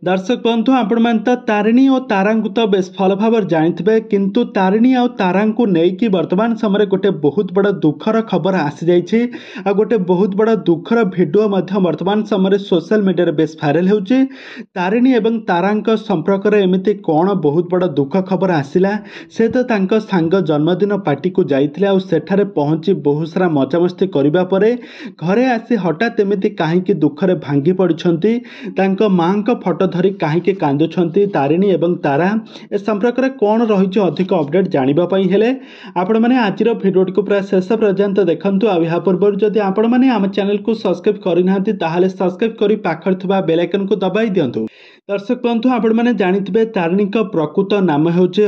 दर्शक बंधु आपण मैंने तो तारिणी और तारा को तो बेस भल भाव जानी किंतु तारिणी और तारा को लेकिन वर्तमान समय गोटे बहुत बड़ा दुखर खबर आसी जाइए गोटे बहुत बड़ा दुखर भिडियो वर्तमान समय सोशल मीडिया बेस भाइराल होची। तारिणी एवं तारा संपर्क में एमती कौन बहुत बड़ा दुख खबर आसला से तो तांको सांग जन्मदिन पार्टी को जाइए और सेठारे पहुंची बहुत सारा मजामस्ती करबा परे घरे आसी हठात एमती कहीं दुखरे भांगी पड़छंती तांको मां को फोटो धरी कहीं कांदुंट तारिणी एवं तारा ए संपर्क में कौन रही अधिक अपडेट जानापी हेले आपण मैंने आज भिडियो को प्राय शेष पर्यंत देखु। आ पूर्व जदि आपण मैंने आम चैनल को सब्सक्राइब करना सब्सक्राइब कर पाखर थी बेल आइकन को दबाई दिंतु। दर्शक बंधु आपण मैंने जानिथिबे तारिणी प्रकृत नाम होचे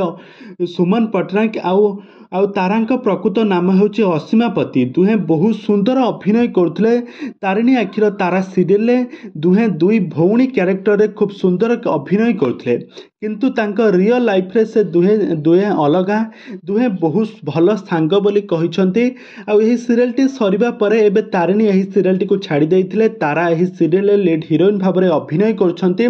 सुमन पट्टनायक आउ तारा प्रकृत नाम होची असीमापति। दुहे बहुत सुंदर अभिनय करथिले तारिणी आखिर तारा सीरियल दुहे दुई भौणी क्यारेक्टर रे खूब सुंदर अभिनय करथिले किंतु तांको रियल लाइफ रे से दुहे अलगा दुहे बहुत भल सांग बोली कहिसंती। आउ एही सीरियल टी सरीबा परे एबे तारिणी एही सीरियल टी को छाड़ी देइथिले तारा एही सीरियल लीड हीरोइन भाव में अभिनय करछंती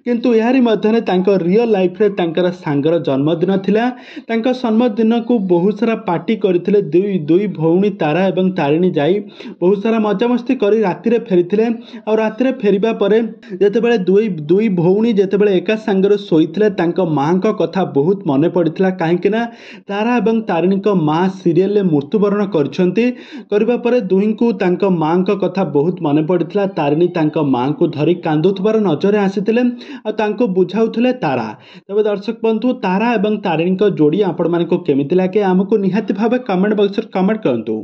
किंतु यारी मध्यने तांको रियल लाइफ रे तांकर सांगर जन्मदिन थिला। तांको जन्मदिन को बहुत सारा पार्टी करथिले दुई भौणी तारा एवं तारिणी जाई बहुत सारा मजामस्ती करी राति रे फेरिथिले और राति रे फेरिबा परे जेतेबेले दुई भौणी जेतेबेले एका सांगरे सोईथिले तांको मां को कथा बहुत मने पड़िथिला काहेकि ना तारा एवं तारिणी को मां सीरियल ले मृत्युवरण करछंती करबा परे दुई को तांको मां को कथा बहुत मने पड़िथिला। तारिणी तांको मां को धरी कांदुथबार नजर आसीथिले आ तांको बुझाउथिले तारा। तबे दर्शक बंधु तारा एवं तारिणी को जोड़ी आपण मानको केमिति लागे हमको निहाती भावे कमेंट बॉक्स रे कमेंट करंतु।